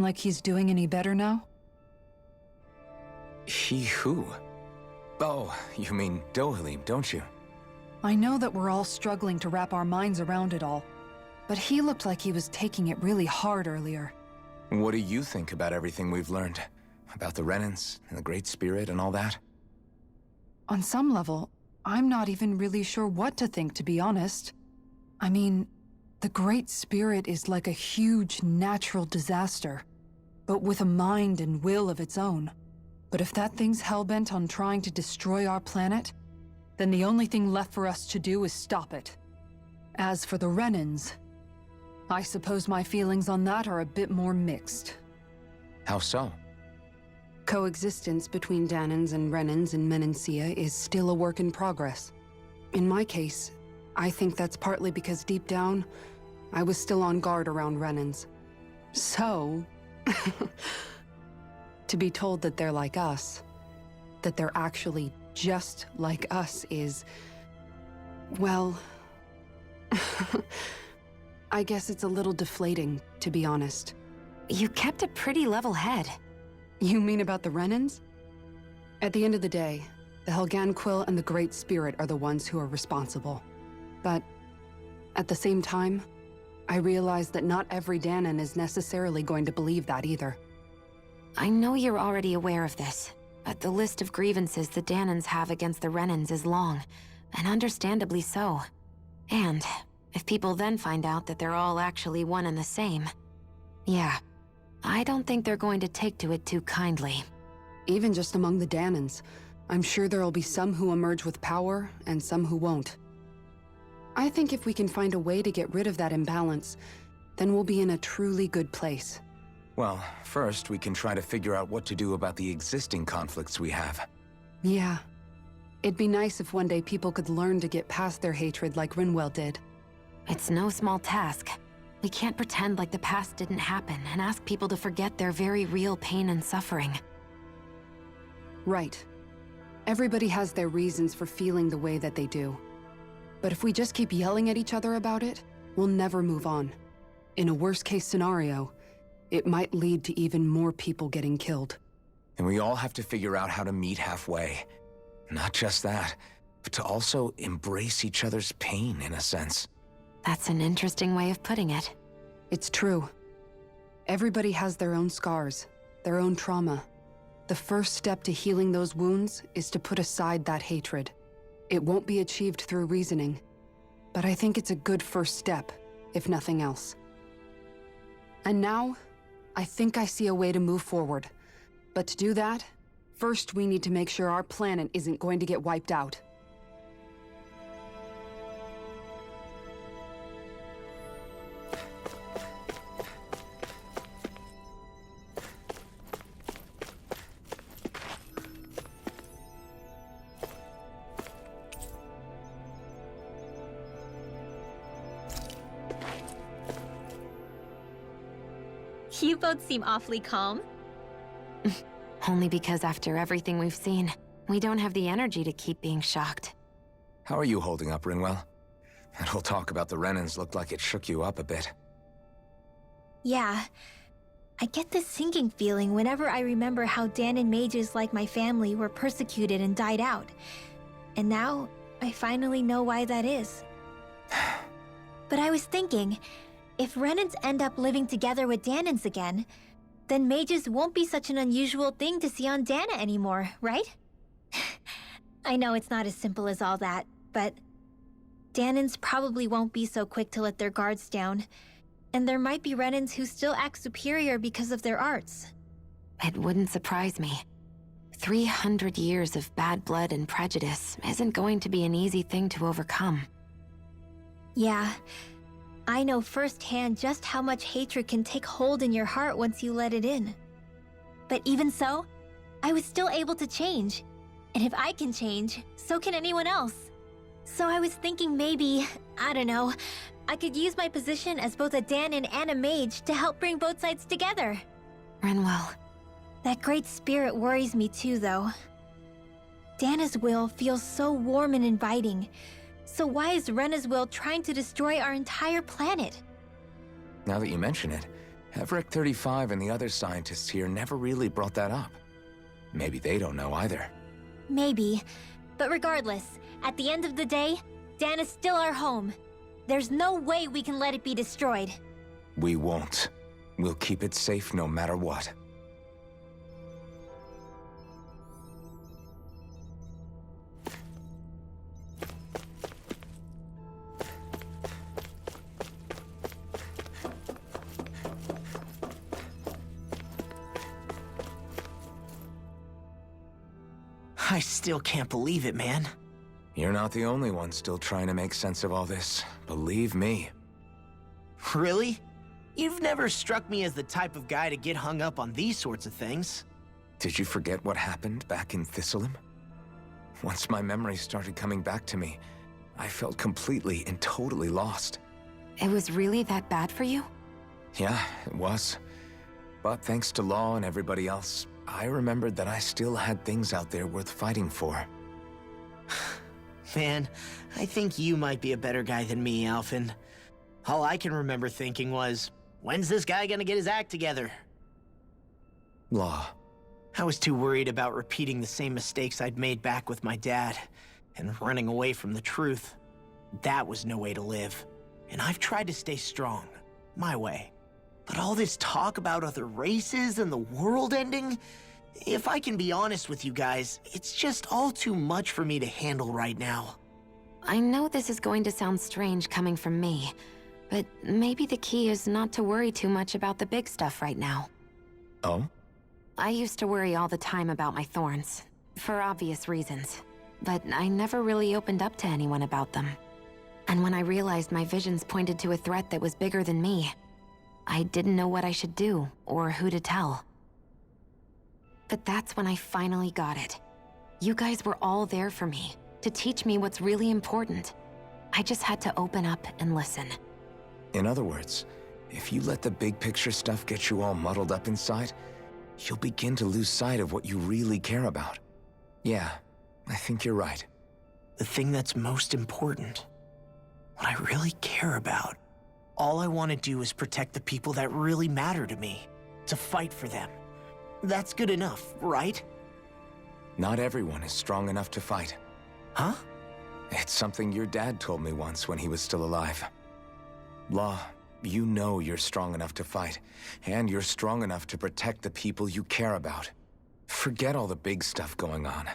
Like he's doing any better now? He who? Oh, you mean Dohalim, don't you? I know that we're all struggling to wrap our minds around it all, but he looked like he was taking it really hard earlier. What do you think about everything we've learned? About the Renans, and the Great Spirit, and all that? On some level, I'm not even really sure what to think, to be honest. I mean, the Great Spirit is like a huge natural disaster, but with a mind and will of its own. But if that thing's hellbent on trying to destroy our planet, then the only thing left for us to do is stop it. As for the Renans, I suppose my feelings on that are a bit more mixed. How so? Coexistence between Dahnans and Renans in Menancia is still a work in progress. In my case, I think that's partly because deep down, I was still on guard around Renans. So, to be told that they're like us, that they're actually just like us is, well, I guess it's a little deflating, to be honest. You kept a pretty level head. You mean about the Renans? At the end of the day, the Helganquil and the Great Spirit are the ones who are responsible. But at the same time, I realize that not every Dahnan is necessarily going to believe that either. I know you're already aware of this, but the list of grievances the Dahnans have against the Renans is long, and understandably so. And if people then find out that they're all actually one and the same, yeah, I don't think they're going to take to it too kindly. Even just among the Dahnans, I'm sure there'll be some who emerge with power and some who won't. I think if we can find a way to get rid of that imbalance, then we'll be in a truly good place. Well, first we can try to figure out what to do about the existing conflicts we have. Yeah. It'd be nice if one day people could learn to get past their hatred like Rinwell did. It's no small task. We can't pretend like the past didn't happen and ask people to forget their very real pain and suffering. Right. Everybody has their reasons for feeling the way that they do. But if we just keep yelling at each other about it, we'll never move on. In a worst-case scenario, it might lead to even more people getting killed. And we all have to figure out how to meet halfway. Not just that, but to also embrace each other's pain, in a sense. That's an interesting way of putting it. It's true. Everybody has their own scars, their own trauma. The first step to healing those wounds is to put aside that hatred. It won't be achieved through reasoning, but I think it's a good first step, if nothing else. And now, I think I see a way to move forward. But to do that, first we need to make sure our planet isn't going to get wiped out. You both seem awfully calm. Only because after everything we've seen, we don't have the energy to keep being shocked. How are you holding up, Rinwell? That whole talk about the Renans looked like it shook you up a bit. Yeah. I get this sinking feeling whenever I remember how Dahnan mages like my family were persecuted and died out. And now, I finally know why that is. But I was thinking, if Renans end up living together with Dahnans again, then mages won't be such an unusual thing to see on Dahna anymore, right? I know it's not as simple as all that, but Dahnans probably won't be so quick to let their guards down, and there might be Renans who still act superior because of their arts. It wouldn't surprise me. 300 years of bad blood and prejudice isn't going to be an easy thing to overcome. Yeah. I know firsthand just how much hatred can take hold in your heart once you let it in. But even so, I was still able to change. And if I can change, so can anyone else. So I was thinking maybe, I don't know, I could use my position as both a Dahnan and a mage to help bring both sides together. Rinwell. That great spirit worries me too, though. Dahna's will feels so warm and inviting. So why is Rena's will trying to destroy our entire planet? Now that you mention it, Everett 35 and the other scientists here never really brought that up. Maybe they don't know either. Maybe. But regardless, at the end of the day, Dan is still our home. There's no way we can let it be destroyed. We won't. We'll keep it safe no matter what. I still can't believe it, man. You're not the only one still trying to make sense of all this. Believe me. Really? You've never struck me as the type of guy to get hung up on these sorts of things. Did you forget what happened back in Thistleum? Once my memory started coming back to me, I felt completely and totally lost. It was really that bad for you? Yeah, it was. But thanks to Law and everybody else, I remembered that I still had things out there worth fighting for. Man, I think you might be a better guy than me, Alphen. All I can remember thinking was, when's this guy gonna get his act together? Law. I was too worried about repeating the same mistakes I'd made back with my dad, and running away from the truth. That was no way to live. And I've tried to stay strong, my way. But all this talk about other races and the world ending, if I can be honest with you guys, it's just all too much for me to handle right now. I know this is going to sound strange coming from me, but maybe the key is not to worry too much about the big stuff right now. Oh? I used to worry all the time about my thorns, for obvious reasons, but I never really opened up to anyone about them. And when I realized my visions pointed to a threat that was bigger than me, I didn't know what I should do or who to tell. But that's when I finally got it. You guys were all there for me, to teach me what's really important. I just had to open up and listen. In other words, if you let the big picture stuff get you all muddled up inside, you'll begin to lose sight of what you really care about. Yeah, I think you're right. The thing that's most important, what I really care about. All I want to do is protect the people that really matter to me, to fight for them. That's good enough, right? Not everyone is strong enough to fight. Huh? It's something your dad told me once when he was still alive. Law, you know you're strong enough to fight, and you're strong enough to protect the people you care about. Forget all the big stuff going on.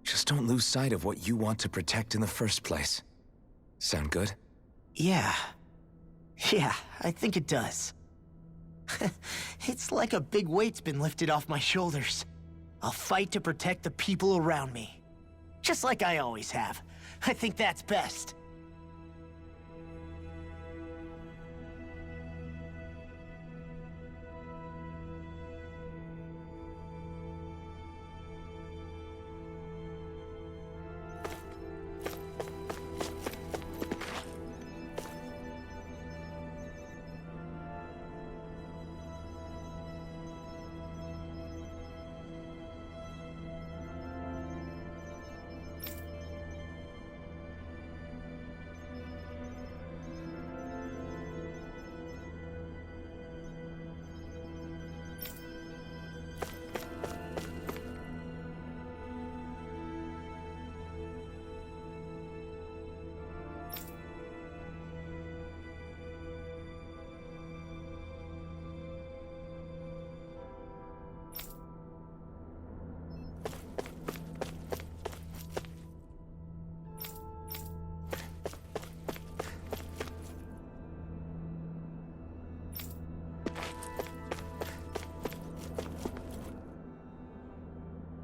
Just don't lose sight of what you want to protect in the first place. Sound good? Yeah. Yeah, I think it does. It's like a big weight's been lifted off my shoulders. I'll fight to protect the people around me. Just like I always have. I think that's best.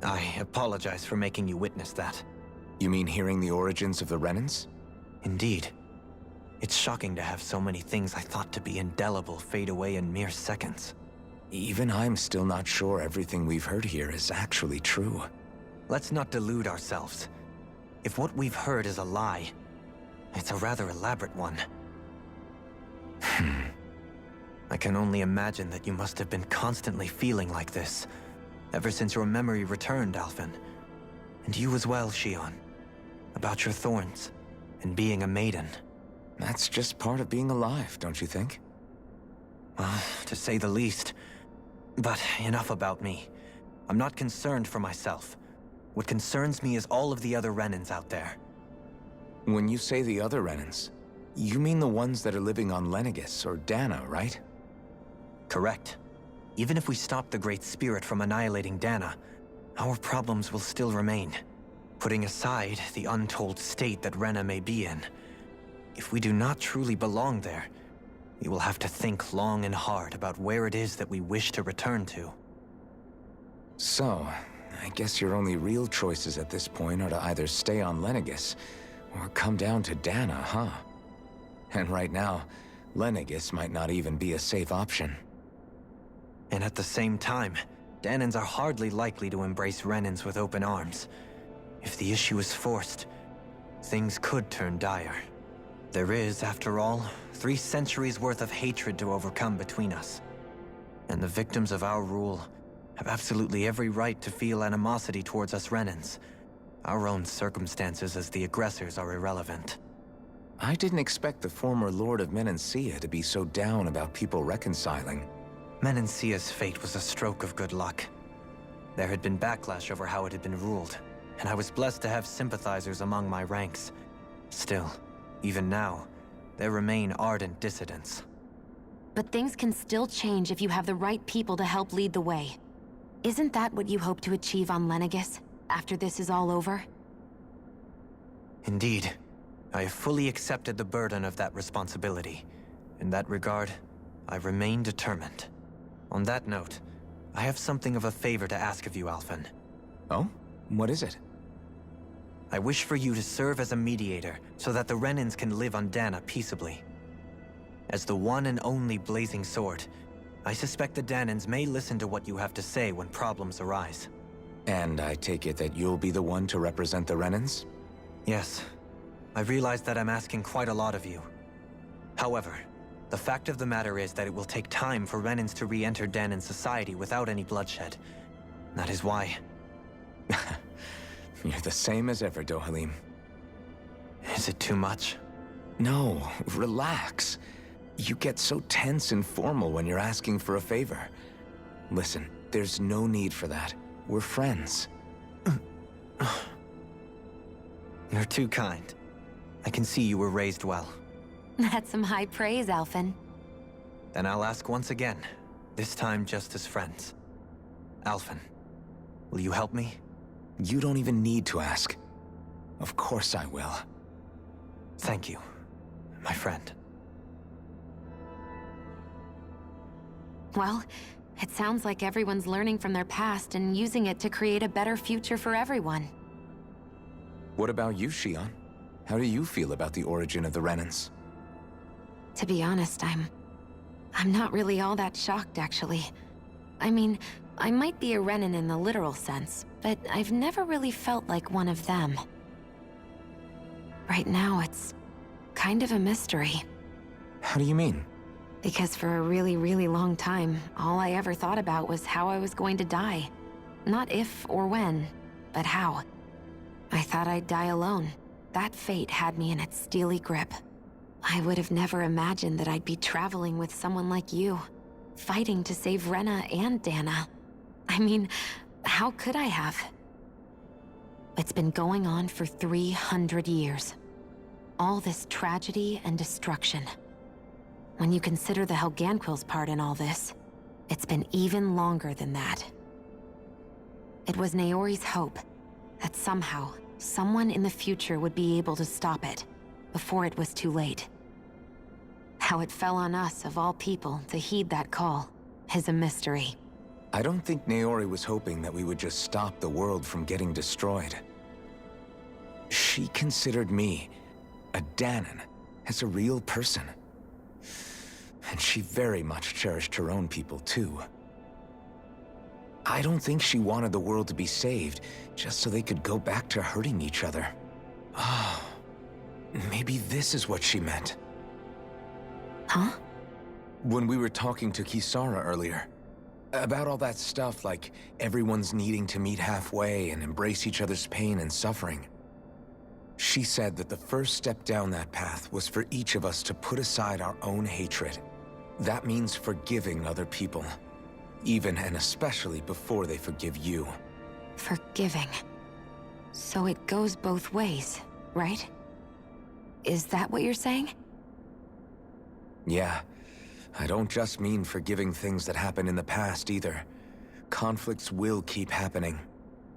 I apologize for making you witness that. You mean hearing the origins of the Renans? Indeed. It's shocking to have so many things I thought to be indelible fade away in mere seconds. Even I'm still not sure everything we've heard here is actually true. Let's not delude ourselves. If what we've heard is a lie, it's a rather elaborate one. I can only imagine that you must have been constantly feeling like this, ever since your memory returned, Alphen. And you as well, Shionne. About your thorns, and being a maiden. That's just part of being alive, don't you think? Well, to say the least. But enough about me. I'm not concerned for myself. What concerns me is all of the other Renans out there. When you say the other Renans, you mean the ones that are living on Lenegis or Dana, right? Correct. Even if we stop the Great Spirit from annihilating Dana, our problems will still remain. Putting aside the untold state that Rena may be in, if we do not truly belong there, we will have to think long and hard about where it is that we wish to return to. So, I guess your only real choices at this point are to either stay on Lenegis, or come down to Dana, huh? And right now, Lenegis might not even be a safe option. And at the same time, Danans are hardly likely to embrace Renans with open arms. If the issue is forced, things could turn dire. There is, after all, 3 centuries worth of hatred to overcome between us. And the victims of our rule have absolutely every right to feel animosity towards us Renans. Our own circumstances as the aggressors are irrelevant. I didn't expect the former Lord of Menancia to be so down about people reconciling. Menancia's fate was a stroke of good luck. There had been backlash over how it had been ruled, and I was blessed to have sympathizers among my ranks. Still, even now, there remain ardent dissidents. But things can still change if you have the right people to help lead the way. Isn't that what you hope to achieve on Lenegis, after this is all over? Indeed. I have fully accepted the burden of that responsibility. In that regard, I remain determined. On that note, I have something of a favor to ask of you, Alphen. Oh? What is it? I wish for you to serve as a mediator so that the Renans can live on Dana peaceably. As the one and only Blazing Sword, I suspect the Danans may listen to what you have to say when problems arise. And I take it that you'll be the one to represent the Renans? Yes. I realize that I'm asking quite a lot of you. However, the fact of the matter is that it will take time for Renans to re-enter Danan society without any bloodshed. That is why. You're the same as ever, Dohalim. Is it too much? No, relax. You get so tense and formal when you're asking for a favor. Listen, there's no need for that. We're friends. You're too kind. I can see you were raised well. That's some high praise, Alphen. Then I'll ask once again, this time just as friends. Alphen, will you help me? You don't even need to ask. Of course I will. Thank you, my friend. Well, it sounds like everyone's learning from their past and using it to create a better future for everyone. What about you, Shion? How do you feel about the origin of the Renans? To be honest, I'm not really all that shocked, actually. I mean, I might be a Renan in the literal sense, but I've never really felt like one of them. Right now, it's kind of a mystery. How do you mean? Because for a really, really long time, all I ever thought about was how I was going to die. Not if or when, but how. I thought I'd die alone. That fate had me in its steely grip. I would have never imagined that I'd be traveling with someone like you, fighting to save Rena and Dana. I mean, how could I have? It's been going on for 300 years. All this tragedy and destruction. When you consider the Helganquil's part in all this, it's been even longer than that. It was Naori's hope that somehow, someone in the future would be able to stop it, before it was too late. How it fell on us, of all people, to heed that call, is a mystery. I don't think Naori was hoping that we would just stop the world from getting destroyed. She considered me, a Danan, as a real person. And she very much cherished her own people, too. I don't think she wanted the world to be saved, just so they could go back to hurting each other. Oh, maybe this is what she meant. Huh? When we were talking to Kisara earlier, about all that stuff like everyone's needing to meet halfway and embrace each other's pain and suffering. She said that the first step down that path was for each of us to put aside our own hatred. That means forgiving other people, even and especially before they forgive you. Forgiving. So it goes both ways, right? Is that what you're saying? Yeah. I don't just mean forgiving things that happened in the past either. Conflicts will keep happening.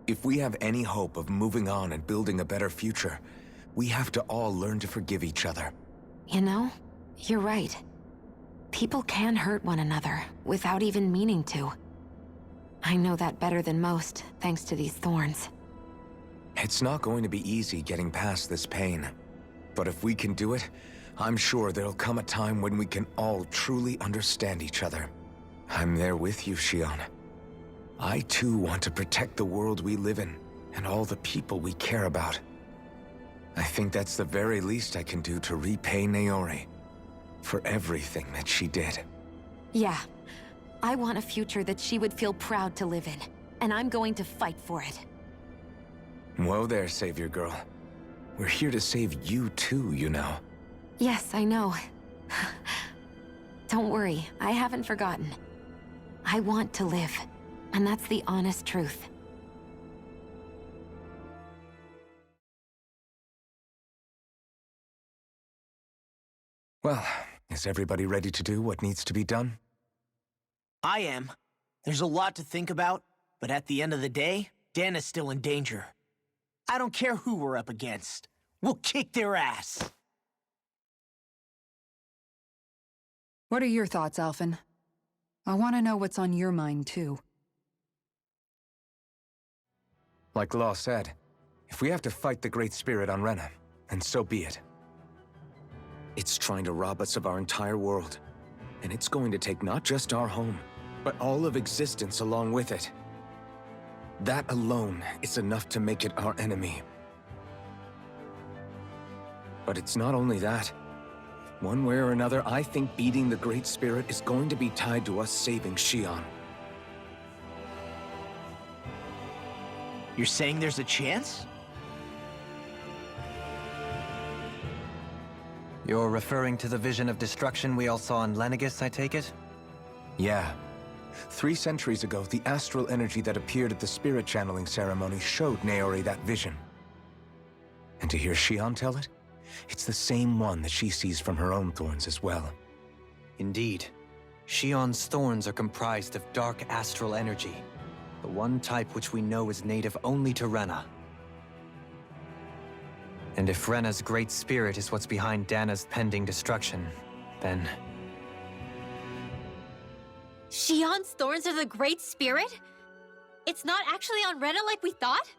If we have any hope of moving on and building a better future, we have to all learn to forgive each other. You know, you're right. People can hurt one another without even meaning to. I know that better than most, thanks to these thorns. It's not going to be easy getting past this pain. But if we can do it, I'm sure there'll come a time when we can all truly understand each other. I'm there with you, Shion. I too want to protect the world we live in, and all the people we care about. I think that's the very least I can do to repay Naori for everything that she did. Yeah. I want a future that she would feel proud to live in, and I'm going to fight for it. Whoa there, Savior Girl. We're here to save you too, you know. Yes, I know. Don't worry, I haven't forgotten. I want to live, and that's the honest truth. Well, is everybody ready to do what needs to be done? I am. There's a lot to think about, but at the end of the day, Dan is still in danger. I don't care who we're up against. We'll kick their ass. What are your thoughts, Alphen? I want to know what's on your mind, too. Like Law said, if we have to fight the Great Spirit on Rena, then so be it. It's trying to rob us of our entire world, and it's going to take not just our home, but all of existence along with it. That alone is enough to make it our enemy. But it's not only that. One way or another, I think beating the Great Spirit is going to be tied to us saving Shion. You're saying there's a chance? You're referring to the vision of destruction we all saw in Lenegis, I take it? Yeah. 3 centuries ago, the astral energy that appeared at the spirit channeling ceremony showed Naori that vision. And to hear Shion tell it, it's the same one that she sees from her own thorns as well. Indeed. Shion's thorns are comprised of dark astral energy, the one type which we know is native only to Rena. And if Rena's great spirit is what's behind Dana's pending destruction, then... Shion's thorns are the Great Spirit? It's not actually on Rena like we thought?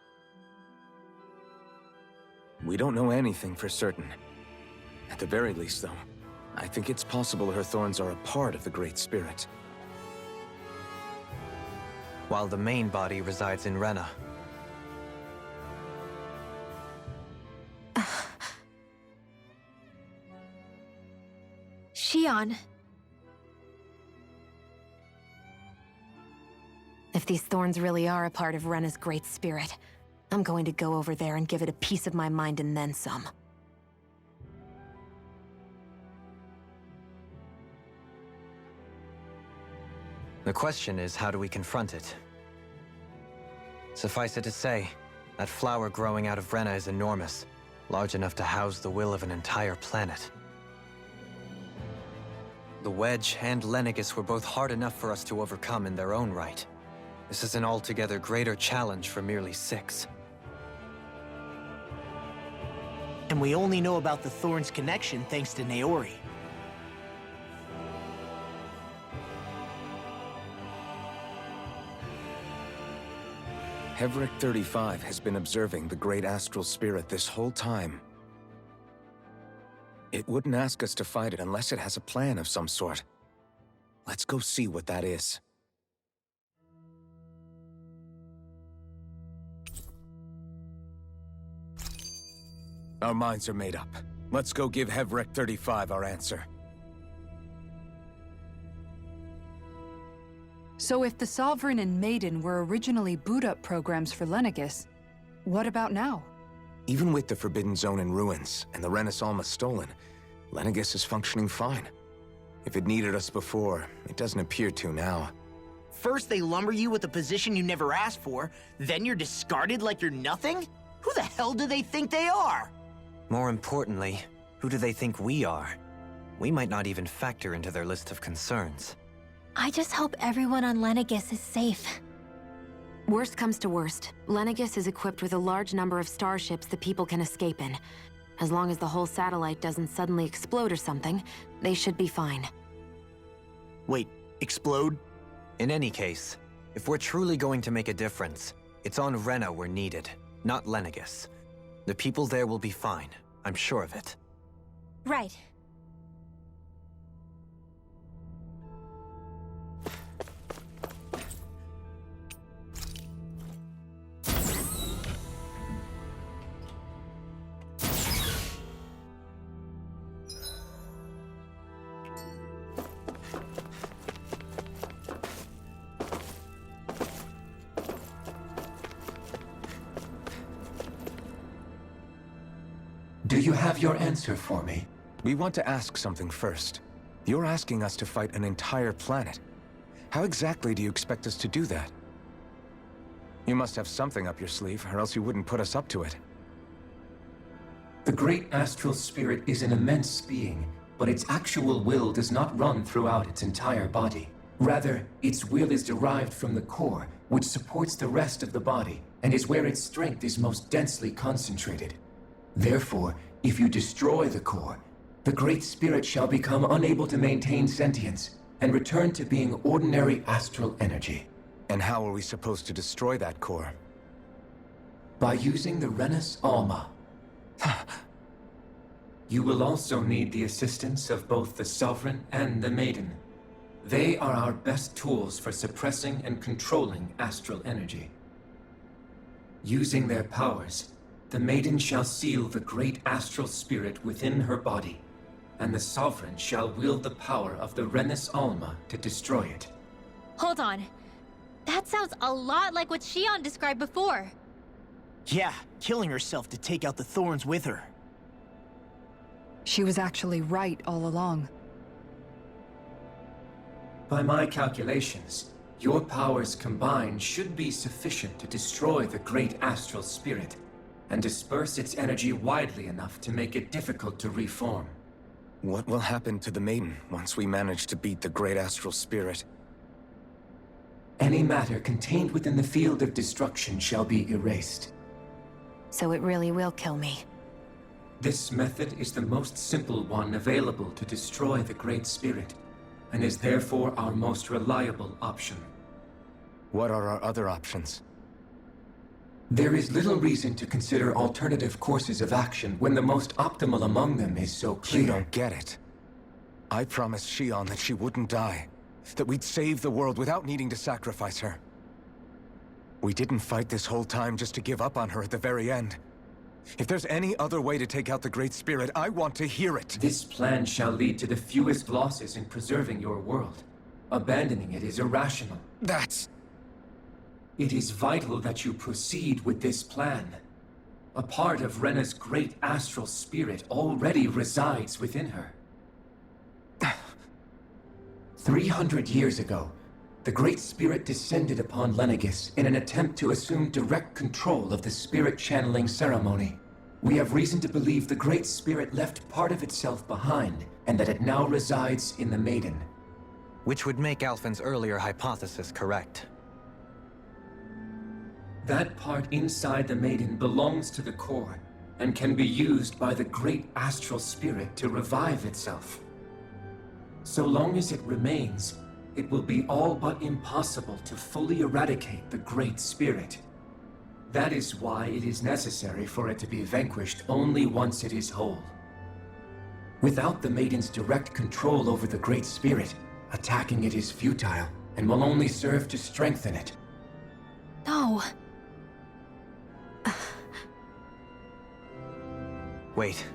We don't know anything for certain. At the very least, though, I think it's possible her thorns are a part of the Great Spirit. While the main body resides in Rena. Shion. If these thorns really are a part of Rena's great spirit, I'm going to go over there and give it a piece of my mind and then some. The question is, how do we confront it? Suffice it to say, that flower growing out of Rena is enormous, large enough to house the will of an entire planet. The Wedge and Lenegis were both hard enough for us to overcome in their own right. This is an altogether greater challenge for merely 6. And we only know about the Thorns connection thanks to Naori. Hevric 35 has been observing the Great Astral Spirit this whole time. It wouldn't ask us to fight it unless it has a plan of some sort. Let's go see what that is. Our minds are made up. Let's go give Hevric 35 our answer. So if the Sovereign and Maiden were originally boot-up programs for Lenegis, what about now? Even with the Forbidden Zone in ruins and the Renis Alma stolen, Lenegis is functioning fine. If it needed us before, it doesn't appear to now. First they lumber you with a position you never asked for, then you're discarded like you're nothing? Who the hell do they think they are? More importantly, who do they think we are? We might not even factor into their list of concerns. I just hope everyone on Lenegis is safe. Worst comes to worst, Lenegis is equipped with a large number of starships the people can escape in. As long as the whole satellite doesn't suddenly explode or something, they should be fine. Wait, explode? In any case, if we're truly going to make a difference, it's on Rena we're needed, not Lenegis. The people there will be fine, I'm sure of it. Right. Do you have your answer for me? We want to ask something first. You're asking us to fight an entire planet. How exactly do you expect us to do that? You must have something up your sleeve, or else you wouldn't put us up to it. The great astral spirit is an immense being, but its actual will does not run throughout its entire body. Rather, its will is derived from the core, which supports the rest of the body, and is where its strength is most densely concentrated. Therefore, if you destroy the core, the Great Spirit shall become unable to maintain sentience and return to being ordinary astral energy. And how are we supposed to destroy that core? By using the Renus Alma. You will also need the assistance of both the Sovereign and the Maiden. They are our best tools for suppressing and controlling astral energy. Using their powers, the Maiden shall seal the great astral spirit within her body, and the Sovereign shall wield the power of the Renus Alma to destroy it. Hold on. That sounds a lot like what Shion described before. Yeah, killing herself to take out the thorns with her. She was actually right all along. By my calculations, your powers combined should be sufficient to destroy the great astral spirit and disperse its energy widely enough to make it difficult to reform. What will happen to the Maiden once we manage to beat the great astral spirit? Any matter contained within the field of destruction shall be erased. So it really will kill me. This method is the most simple one available to destroy the Great Spirit, and is therefore our most reliable option. What are our other options? There is little reason to consider alternative courses of action when the most optimal among them is so clear. You don't get it. I promised Shion that she wouldn't die, that we'd save the world without needing to sacrifice her. We didn't fight this whole time just to give up on her at the very end. If there's any other way to take out the Great Spirit, I want to hear it. This plan shall lead to the fewest losses in preserving your world. Abandoning it is irrational. That's... It is vital that you proceed with this plan. A part of Rena's great astral spirit already resides within her. 300 years ago, the Great Spirit descended upon Lenegis in an attempt to assume direct control of the spirit channeling ceremony. We have reason to believe the Great Spirit left part of itself behind, and that it now resides in the Maiden. Which would make Alphen's earlier hypothesis correct. That part inside the Maiden belongs to the core, and can be used by the great astral spirit to revive itself. So long as it remains, it will be all but impossible to fully eradicate the Great Spirit. That is why it is necessary for it to be vanquished only once it is whole. Without the Maiden's direct control over the Great Spirit, attacking it is futile, and will only serve to strengthen it. No. Wait.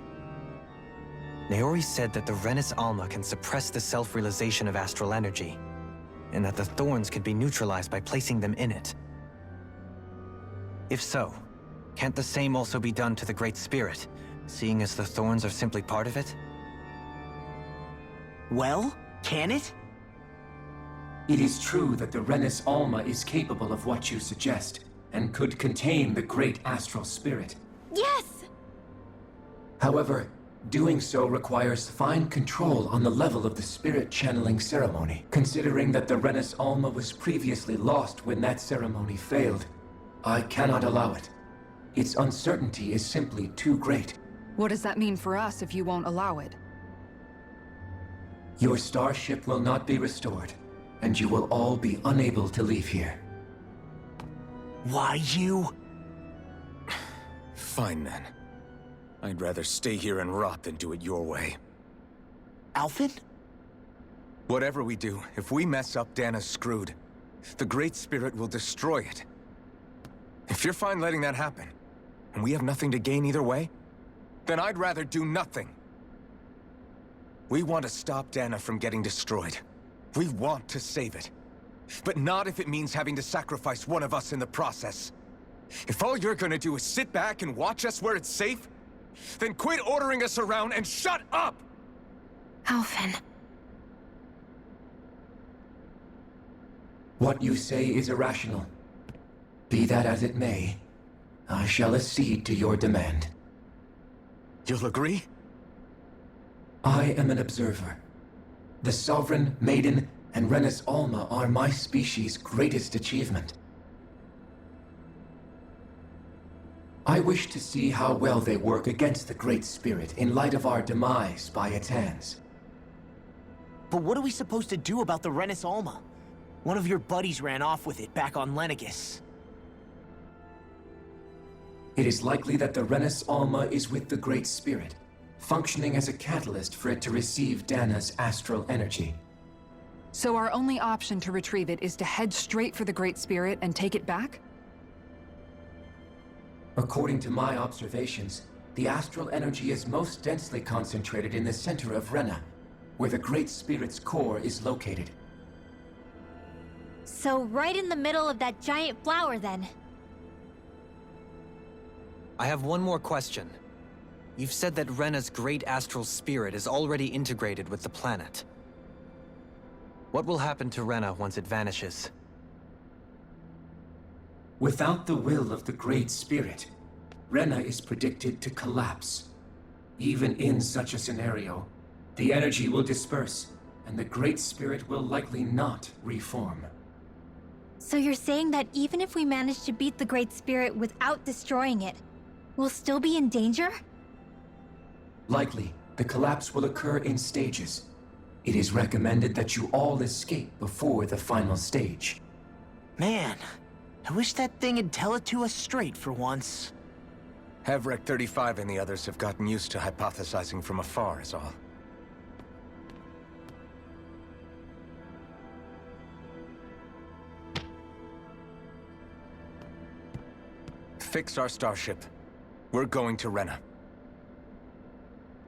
Naori said that the Renus Alma can suppress the self-realization of astral energy, and that the thorns can be neutralized by placing them in it. If so, can't the same also be done to the Great Spirit, seeing as the thorns are simply part of it? Well, Can it? It is true that the Renis Alma is capable of what you suggest, and could contain the great astral spirit. Yes! However, doing so requires fine control on the level of the spirit channeling ceremony. Considering that the Renis Alma was previously lost when that ceremony failed, I cannot allow it. Its uncertainty is simply too great. What does that mean for us if you won't allow it? Your starship will not be restored, and you will all be unable to leave here. Why you? Fine then. I'd rather stay here and rot than do it your way. Alphen? Whatever we do, if we mess up, Dana's screwed. The Great Spirit will destroy it. If you're fine letting that happen, and we have nothing to gain either way, then I'd rather do nothing. We want to stop Dana from getting destroyed. We want to save it. But not if it means having to sacrifice one of us in the process. If all you're gonna do is sit back and watch us where it's safe, then quit ordering us around and shut up! Alphen. What you say is irrational. Be that as it may, I shall accede to your demand. You'll agree? I am an observer. The Sovereign, Maiden, and Renis Alma are my species' greatest achievement. I wish to see how well they work against the Great Spirit in light of our demise by its hands. But what are we supposed to do about the Renis Alma? One of your buddies ran off with it back on Lenegis. It is likely that the Renis Alma is with the Great Spirit, functioning as a catalyst for it to receive Dana's astral energy. So our only option to retrieve it is to head straight for the Great Spirit and take it back? According to my observations, the astral energy is most densely concentrated in the center of Rena, where the Great Spirit's core is located. So right in the middle of that giant flower, then. I have one more question. You've said that Rena's great astral spirit is already integrated with the planet. What will happen to Rena once it vanishes? Without the will of the Great Spirit, Rena is predicted to collapse. Even in such a scenario, the energy will disperse, and the Great Spirit will likely not reform. So you're saying that even if we manage to beat the Great Spirit without destroying it, we'll still be in danger? Likely, the collapse will occur in stages. It is recommended that you all escape before the final stage. Man, I wish that thing would tell it to us straight for once. Hevrek 35 and the others have gotten used to hypothesizing from afar, is all. Fix our starship. We're going to Rena.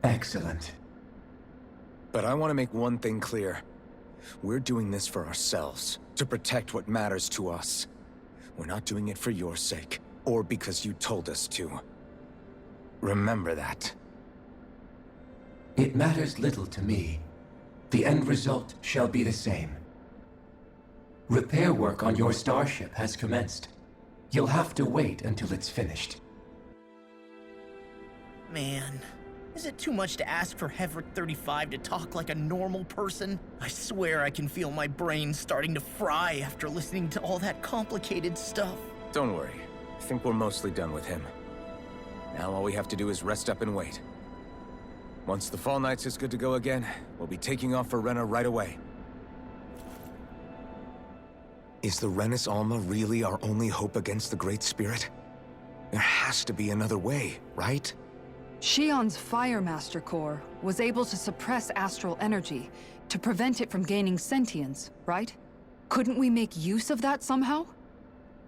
Excellent. But I want to make one thing clear. We're doing this for ourselves, to protect what matters to us. We're not doing it for your sake, or because you told us to. Remember that. It matters little to me. The end result shall be the same. Repair work on your starship has commenced. You'll have to wait until it's finished. Man, is it too much to ask for Hevrek 35 to talk like a normal person? I swear I can feel my brain starting to fry after listening to all that complicated stuff. Don't worry. I think we're mostly done with him. Now all we have to do is rest up and wait. Once the Fall Knights is good to go again, we'll be taking off for Rena right away. Is the Renis Alma really our only hope against the Great Spirit? There has to be another way, right? Shion's Firemaster Core was able to suppress astral energy to prevent it from gaining sentience, right? Couldn't we make use of that somehow?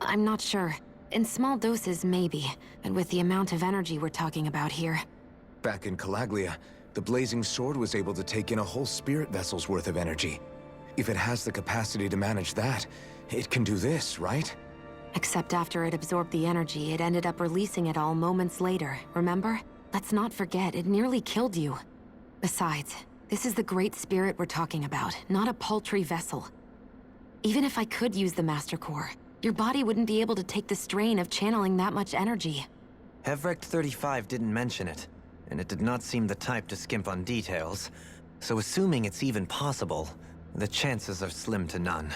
I'm not sure. In small doses, maybe. And with the amount of energy we're talking about here. Back in Calaglia, the Blazing Sword was able to take in a whole spirit vessel's worth of energy. If it has the capacity to manage that, it can do this, right? Except after it absorbed the energy, it ended up releasing it all moments later, remember? Let's not forget, it nearly killed you. Besides, This is the Great Spirit we're talking about, not a paltry vessel. Even if I could use the Master Core, your body wouldn't be able to take the strain of channeling that much energy. Hevrecht 35 didn't mention it, and it did not seem the type to skimp on details. So assuming it's even possible, the chances are slim to none.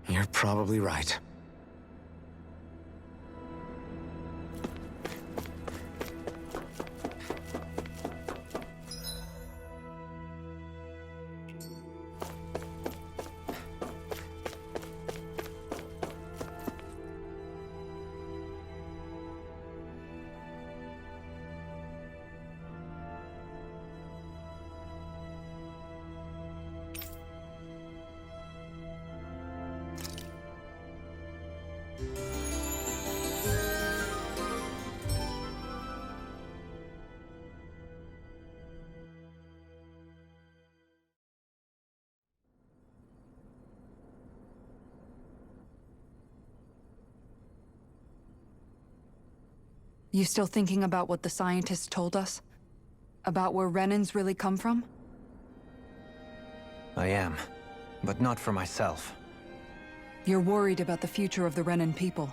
You're probably right. You still thinking about what the scientists told us? About where Renans really come from? I am, but not for myself. You're worried about the future of the Renan people.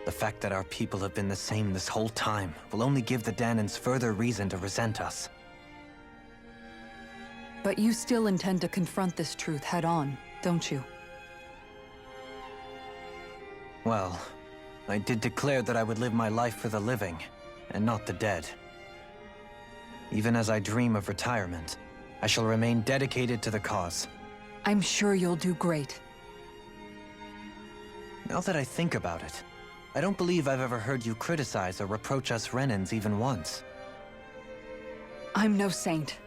The fact that our people have been the same this whole time will only give the Danans further reason to resent us. But you still intend to confront this truth head-on, don't you? Well, I did declare that I would live my life for the living, and not the dead. Even as I dream of retirement, I shall remain dedicated to the cause. I'm sure you'll do great. Now that I think about it, I don't believe I've ever heard you criticize or reproach us Renans even once. I'm no saint.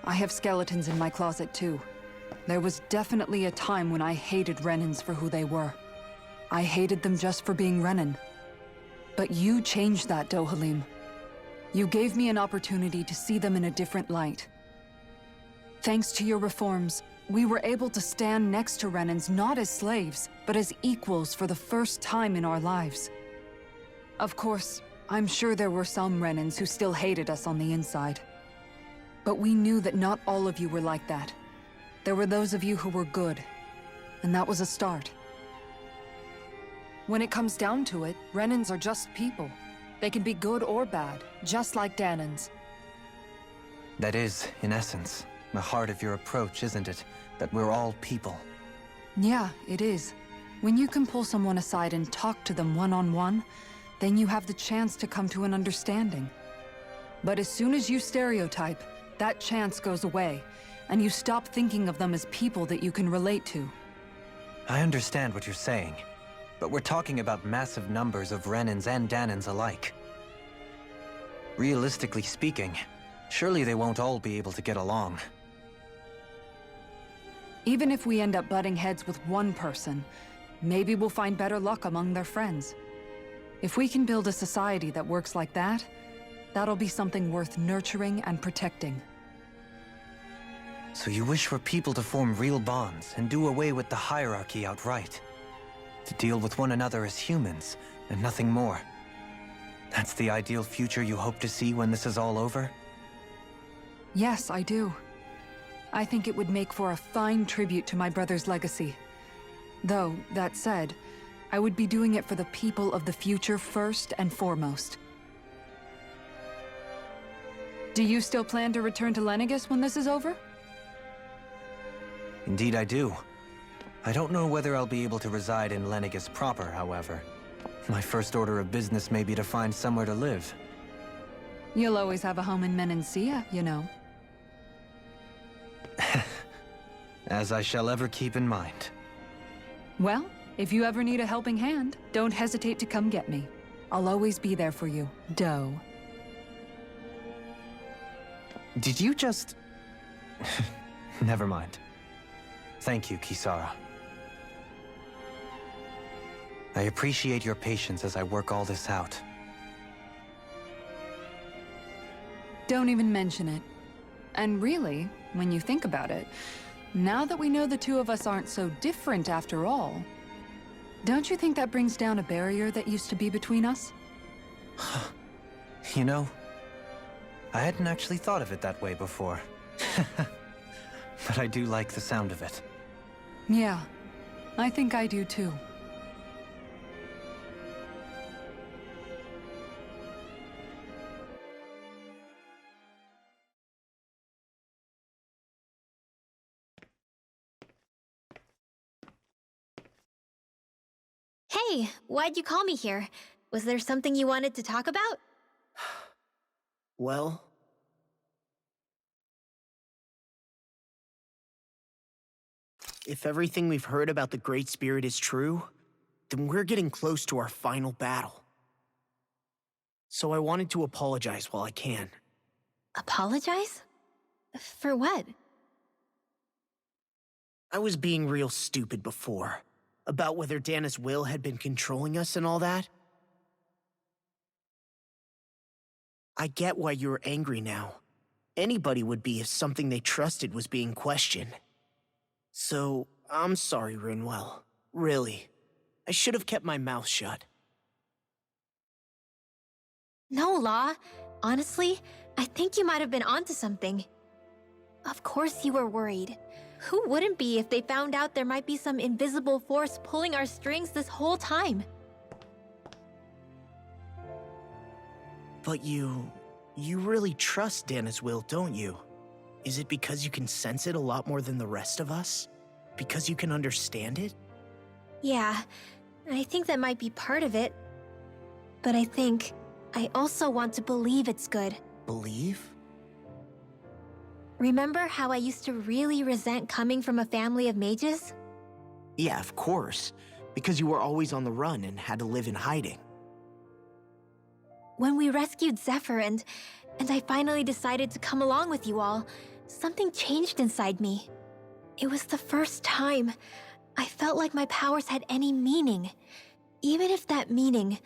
I have skeletons in my closet too. There was definitely a time when I hated Renans for who they were. I hated them just for being Renan. But you changed that, Dohalim. You gave me an opportunity to see them in a different light. Thanks to your reforms, we were able to stand next to Renans not as slaves, but as equals for the first time in our lives. Of course, I'm sure there were some Renans who still hated us on the inside. But we knew that not all of you were like that. There were those of you who were good, and that was a start. When it comes down to it, Renans are just people. They can be good or bad, just like Danans. That is, in essence, the heart of your approach, isn't it? That we're all people. Yeah, it is. When you can pull someone aside and talk to them one-on-one, then you have the chance to come to an understanding. But as soon as you stereotype, that chance goes away, and you stop thinking of them as people that you can relate to. I understand what you're saying, but we're talking about massive numbers of Renans and Danans alike. Realistically speaking, surely they won't all be able to get along. Even if we end up butting heads with one person, maybe we'll find better luck among their friends. If we can build a society that works like that, that'll be something worth nurturing and protecting. So you wish for people to form real bonds and do away with the hierarchy outright? To deal with one another as humans, and nothing more? That's the ideal future you hope to see when this is all over? Yes, I do. I think it would make for a fine tribute to my brother's legacy. Though, that said, I would be doing it for the people of the future first and foremost. Do you still plan to return to Lenegis when this is over? Indeed I do. I don't know whether I'll be able to reside in Lenegis proper, however. My first order of business may be to find somewhere to live. You'll always have a home in Menancia, you know. As I shall ever keep in mind. Well, if you ever need a helping hand, don't hesitate to come get me. I'll always be there for you, Doe. Did you just... Never mind. Thank you, Kisara. I appreciate your patience as I work all this out. Don't even mention it. And really, when you think about it, now that we know the two of us aren't so different after all, don't you think that brings down a barrier that used to be between us? You know, I hadn't actually thought of it that way before. But I do like the sound of it. Yeah, I think I do too. Hey, why'd you call me here? Was there something you wanted to talk about? Well, if everything we've heard about the Great Spirit is true, then we're getting close to our final battle. So I wanted to apologize while I can. Apologize? For what? I was being real stupid before, about whether Dana's will had been controlling us and all that. I get why you're angry now. Anybody would be if something they trusted was being questioned. So, I'm sorry, Rinwell. Really. I should have kept my mouth shut. No, Law. Honestly, I think you might have been onto something. Of course you were worried. Who wouldn't be if they found out there might be some invisible force pulling our strings this whole time? But you really trust Dana's will, don't you? Is it because you can sense it a lot more than the rest of us? Because you can understand it? Yeah, I think that might be part of it. But I think I also want to believe it's good. Believe? Remember how I used to really resent coming from a family of mages? Yeah, of course. Because you were always on the run and had to live in hiding. When we rescued Zephyr and I finally decided to come along with you all, something changed inside me. It was the first time I felt like my powers had any meaning, even if that meaning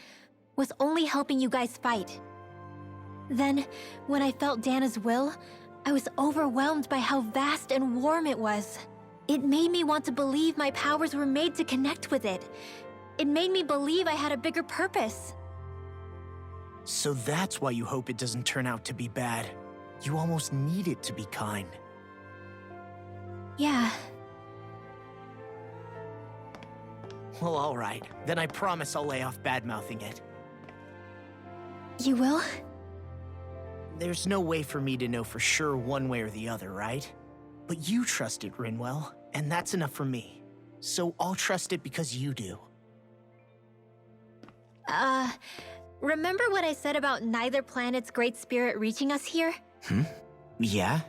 was only helping you guys fight. Then, when I felt Dana's will, I was overwhelmed by how vast and warm it was. It made me want to believe my powers were made to connect with it. It made me believe I had a bigger purpose. So that's why you hope it doesn't turn out to be bad. You almost need it to be kind. Yeah. Well, alright. Then I promise I'll lay off bad-mouthing it. You will? There's no way for me to know for sure one way or the other, right? But you trust it, Rinwell, and that's enough for me. So I'll trust it because you do. Remember what I said about neither planet's great spirit reaching us here? Yeah?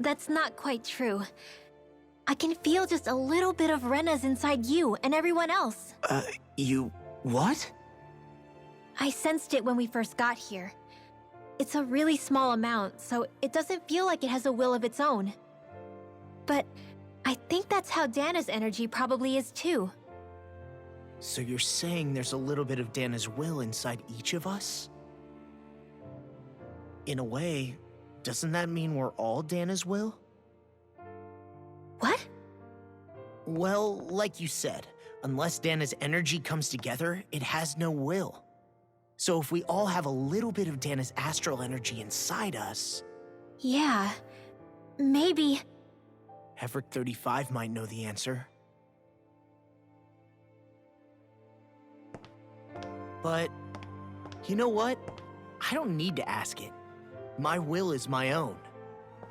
That's not quite true. I can feel just a little bit of Rena's inside you and everyone else. You... what? I sensed it when we first got here. It's a really small amount, so it doesn't feel like it has a will of its own. But I think that's how Dana's energy probably is too. So you're saying there's a little bit of Dana's will inside each of us? In a way, doesn't that mean we're all Dana's will? What? Well, like you said, unless Dana's energy comes together, it has no will. So if we all have a little bit of Dana's astral energy inside us... Yeah, maybe... Heverick 35 might know the answer. But, you know what? I don't need to ask it. My will is my own.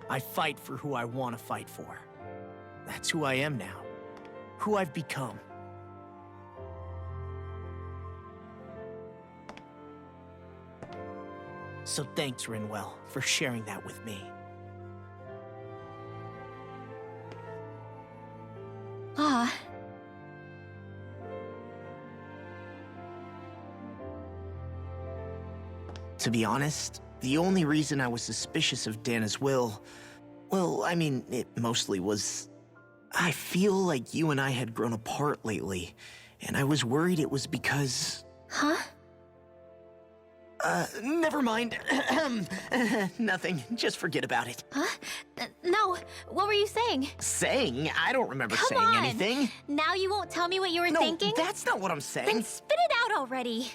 I fight for who I want to fight for. That's who I am now. Who I've become. So thanks, Rinwell, for sharing that with me. Ah. To be honest, the only reason I was suspicious of Dana's will, well, I mean, it mostly was... I feel like you and I had grown apart lately, and I was worried it was because... Huh? Never mind. Nothing. Just forget about it. Huh? No, what were you saying? Saying? I don't remember Come saying on. anything. Now you won't tell me what you were No, thinking? that's not what I'm saying. Then spit it out already.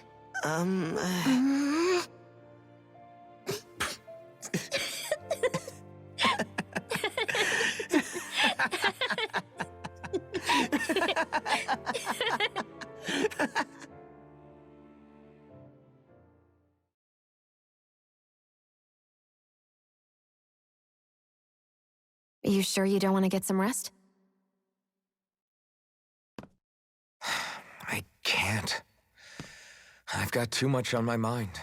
You sure you don't want to get some rest? I can't. I've got too much on my mind.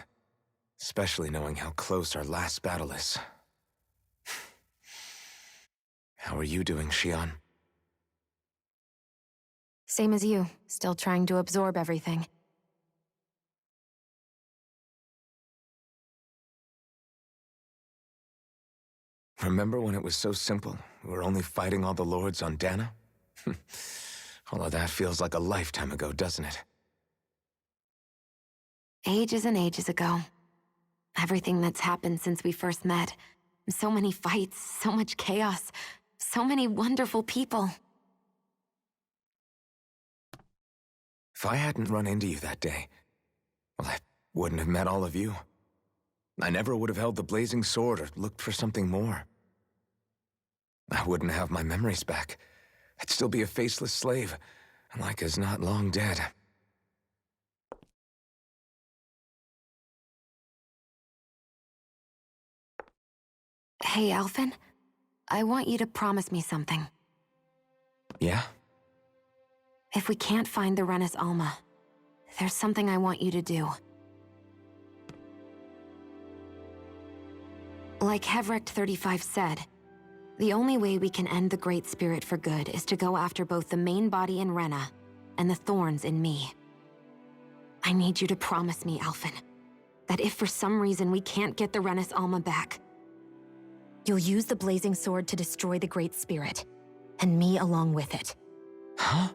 Especially knowing how close our last battle is. How are you doing, Xion? Same as you, still trying to absorb everything. Remember when it was so simple? We were only fighting all the lords on Dana? All of that feels like a lifetime ago, doesn't it? Ages and ages ago. Everything that's happened since we first met. So many fights, so much chaos, so many wonderful people. If I hadn't run into you that day, well, I wouldn't have met all of you. I never would have held the blazing sword or looked for something more. I wouldn't have my memories back. I'd still be a faceless slave, like as not long dead. Hey, Alphen. I want you to promise me something. Yeah? If we can't find the Renis Alma, there's something I want you to do. Like Hevrecht 35 said, the only way we can end the Great Spirit for good is to go after both the main body in Rena and the thorns in me. I need you to promise me, Alphen, that if for some reason we can't get the Renis Alma back, you'll use the Blazing Sword to destroy the Great Spirit, and me along with it. Huh?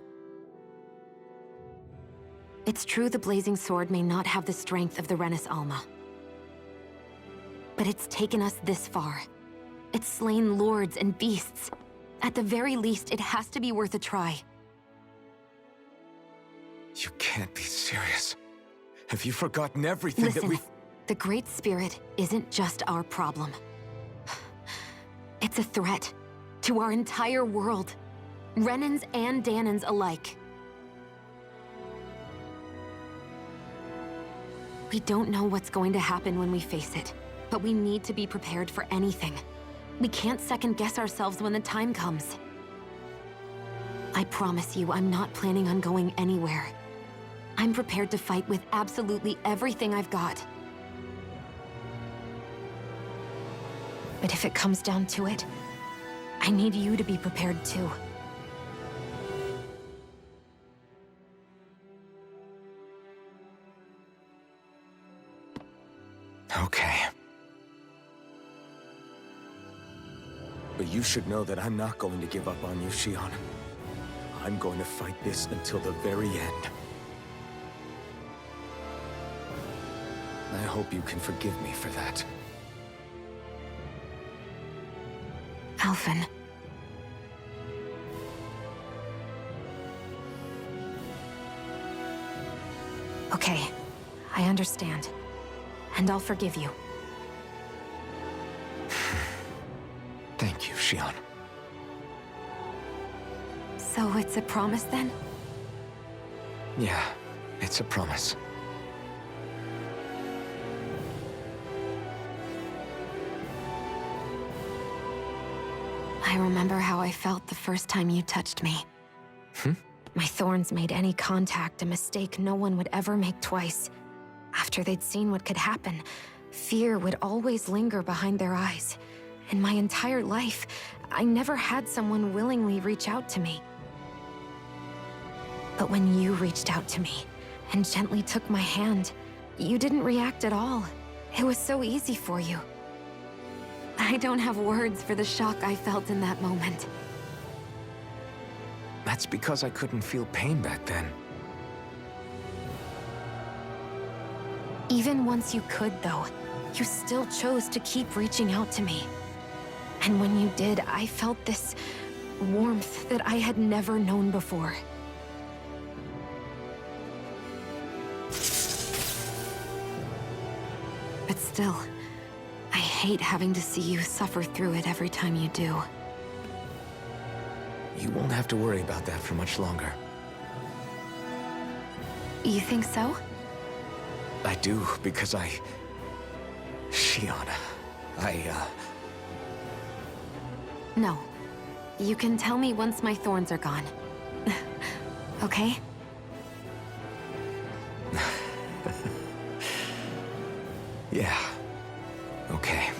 It's true the Blazing Sword may not have the strength of the Renis Alma. But it's taken us this far. It's slain lords and beasts. At the very least, it has to be worth a try. You can't be serious. Have you forgotten everything that Listen, we've... the Great Spirit isn't just our problem. It's a threat to our entire world. Renans and Danans alike. We don't know what's going to happen when we face it, but we need to be prepared for anything. We can't second-guess ourselves when the time comes. I promise you, I'm not planning on going anywhere. I'm prepared to fight with absolutely everything I've got. But if it comes down to it, I need you to be prepared too. Okay. But you should know that I'm not going to give up on you, Xion. I'm going to fight this until the very end. I hope you can forgive me for that. Alphen. Okay, I understand. And I'll forgive you. Thank you, Xion. So it's a promise then? Yeah, it's a promise. I remember how I felt the first time you touched me. My thorns made any contact a mistake no one would ever make twice. After they'd seen what could happen, fear would always linger behind their eyes. In my entire life, I never had someone willingly reach out to me. But when you reached out to me and gently took my hand, you didn't react at all. It was so easy for you. I don't have words for the shock I felt in that moment. That's because I couldn't feel pain back then. Even once you could, though, you still chose to keep reaching out to me. And when you did, I felt this warmth that I had never known before. But still, I hate having to see you suffer through it every time you do. You won't have to worry about that for much longer. You think so? I do, because Shion, No. You can tell me once my thorns are gone. Okay? Yeah. Okay.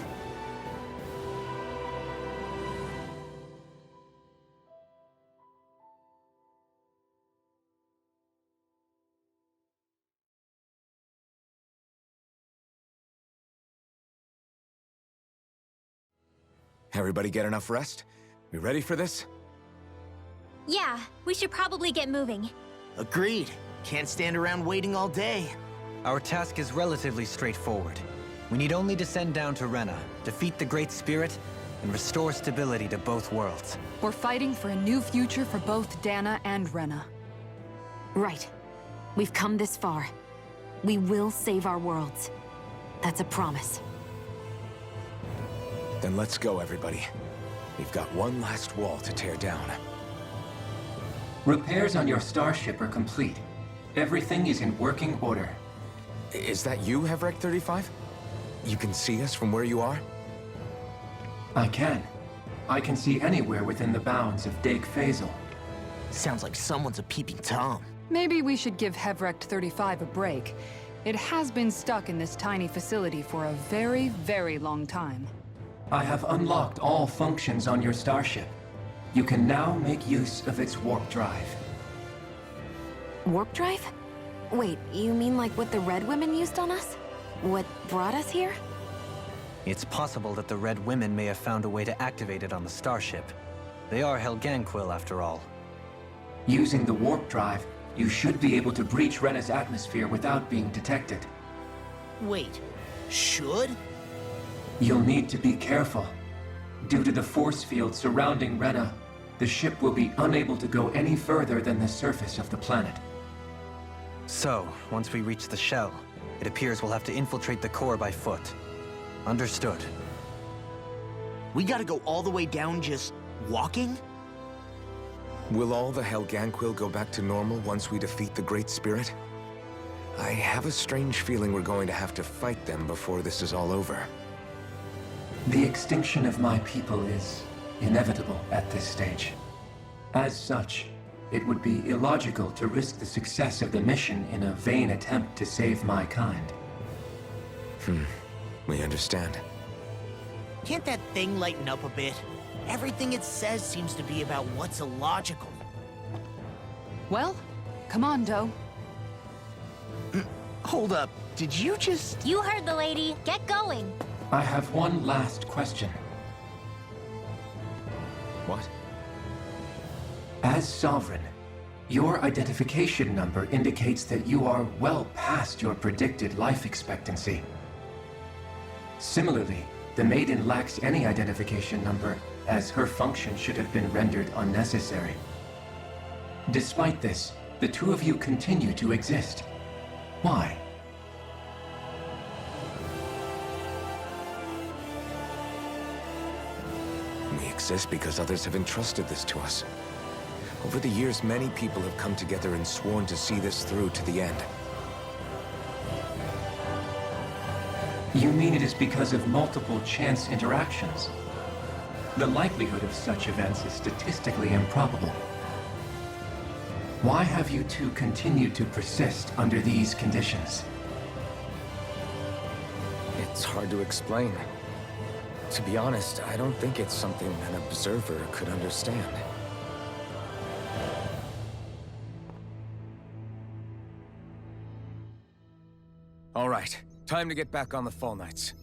Everybody get enough rest? We ready for this? Yeah, we should probably get moving. Agreed. Can't stand around waiting all day. Our task is relatively straightforward. We need only descend down to Rena, defeat the Great Spirit, and restore stability to both worlds. We're fighting for a new future for both Dana and Rena. Right. We've come this far. We will save our worlds. That's a promise. Then let's go, everybody. We've got one last wall to tear down. Repairs on your starship are complete. Everything is in working order. Is that you, Hevrek 35? You can see us from where you are? I can. I can see anywhere within the bounds of Dake Faisal. Sounds like someone's a peeping Tom. Maybe we should give Hevrekt 35 a break. It has been stuck in this tiny facility for a very, very long time. I have unlocked all functions on your starship. You can now make use of its warp drive. Warp drive? Wait, you mean like what the Red Women used on us? What brought us here? It's possible that the Red Women may have found a way to activate it on the starship. They are Helganquil, after all. Using the warp drive, you should be able to breach Rena's atmosphere without being detected. Wait, should? You'll need to be careful. Due to the force field surrounding Rena, the ship will be unable to go any further than the surface of the planet. So, once we reach the shell, it appears we'll have to infiltrate the core by foot. Understood. We gotta go all the way down just walking? Will all the Helganquil go back to normal once we defeat the Great Spirit? I have a strange feeling we're going to have to fight them before this is all over. The extinction of my people is inevitable at this stage. As such, it would be illogical to risk the success of the mission in a vain attempt to save my kind. We understand. Can't that thing lighten up a bit? Everything it says seems to be about what's illogical. Well, come on, Doe. Hold up, did you just... You heard the lady. Get going. I have one last question. What? As Sovereign, your identification number indicates that you are well past your predicted life expectancy. Similarly, the Maiden lacks any identification number, as her function should have been rendered unnecessary. Despite this, the two of you continue to exist. Why? We exist because others have entrusted this to us. Over the years, many people have come together and sworn to see this through to the end. You mean it is because of multiple chance interactions? The likelihood of such events is statistically improbable. Why have you two continued to persist under these conditions? It's hard to explain. To be honest, I don't think it's something an observer could understand. All right, time to get back on the Fall Knights.